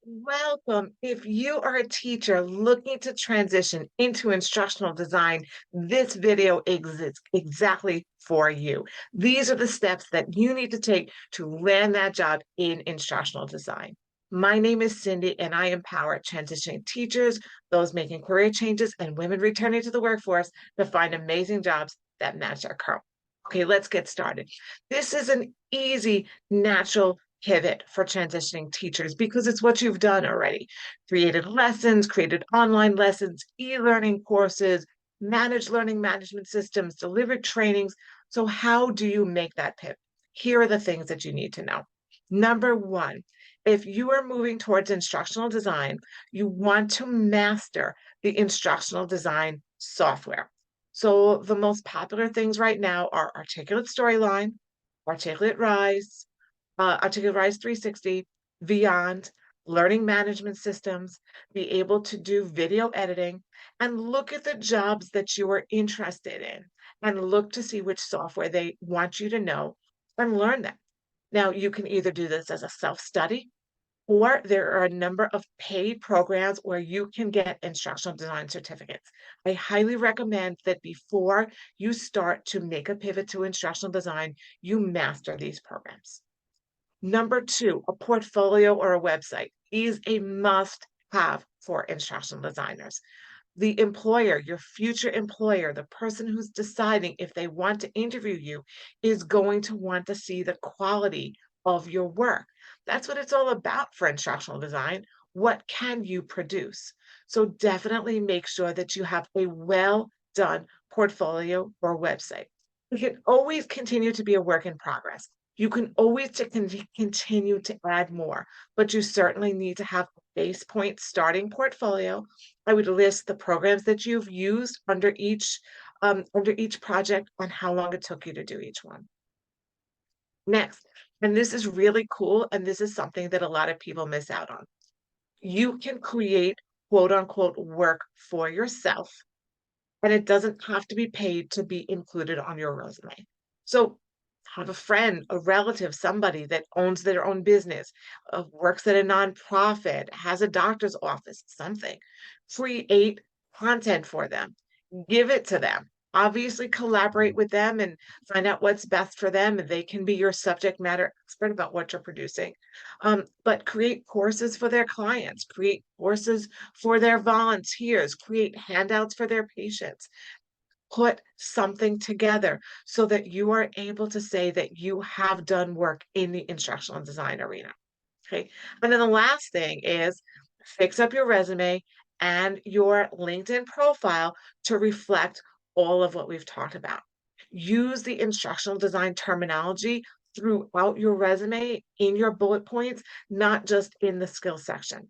Welcome. If you are a teacher looking to transition into instructional design, this video exists exactly for you. These are the steps that you need to take to land that job in instructional design. My name is Cindy, and I empower transitioning teachers, those making career changes, and women returning to the workforce to find amazing jobs that match their current. Okay, let's get started. This is an easy, natural pivot for transitioning teachers because it's what you've done already. Created lessons, created online lessons, e-learning courses, managed learning management systems, delivered trainings. So how do you make that pivot? Here are the things that you need to know. Number one, if you are moving towards instructional design, you want to master the instructional design software. So the most popular things right now are Articulate Storyline, Articulate Rise, Articulate Rise 360, Beyond, learning management systems, be able to do video editing, and look at the jobs that you are interested in and look to see which software they want you to know and learn them. Now, you can either do this as a self-study, or there are a number of paid programs where you can get instructional design certificates. I highly recommend that before you start to make a pivot to instructional design, you master these programs. Number two, a portfolio or a website is a must-have for instructional designers. The employer, your future employer, the person who's deciding if they want to interview you is going to want to see the quality of your work. That's what it's all about for instructional design. What can you produce? So definitely make sure that you have a well done portfolio or website. It can always continue to be a work in progress. You can always continue to add more, but you certainly need to have a base point starting portfolio. I would list the programs that you've used under each project and how long it took you to do each one. Next, and this is really cool, and this is something that a lot of people miss out on. You can create quote unquote work for yourself, and it doesn't have to be paid to be included on your resume. So have a friend, a relative, somebody that owns their own business, works at a nonprofit, has a doctor's office, something. Create content for them, give it to them. Obviously, collaborate with them and find out what's best for them, and they can be your subject matter expert about what you're producing. But create courses for their clients, create courses for their volunteers, create handouts for their patients, put something together so that you are able to say that you have done work in the instructional design arena. Okay. And then the last thing is fix up your resume and your LinkedIn profile to reflect all of what we've talked about. Use the instructional design terminology throughout your resume in your bullet points, not just in the skill section.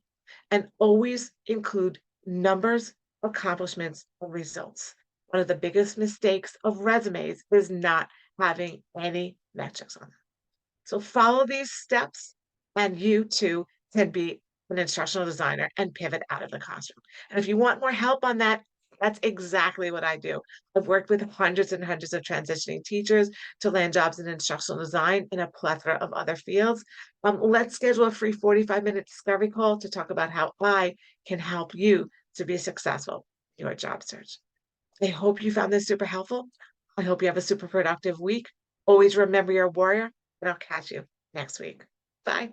And always include numbers, accomplishments, or results. One of the biggest mistakes of resumes is not having any metrics on them. So follow these steps, and you too can be an instructional designer and pivot out of the classroom. And if you want more help on that, that's exactly what I do. I've worked with hundreds and hundreds of transitioning teachers to land jobs in instructional design in a plethora of other fields. Let's schedule a free 45-minute discovery call to talk about how I can help you to be successful in your job search. I hope you found this super helpful. I hope you have a super productive week. Always remember you're a warrior, and I'll catch you next week. Bye.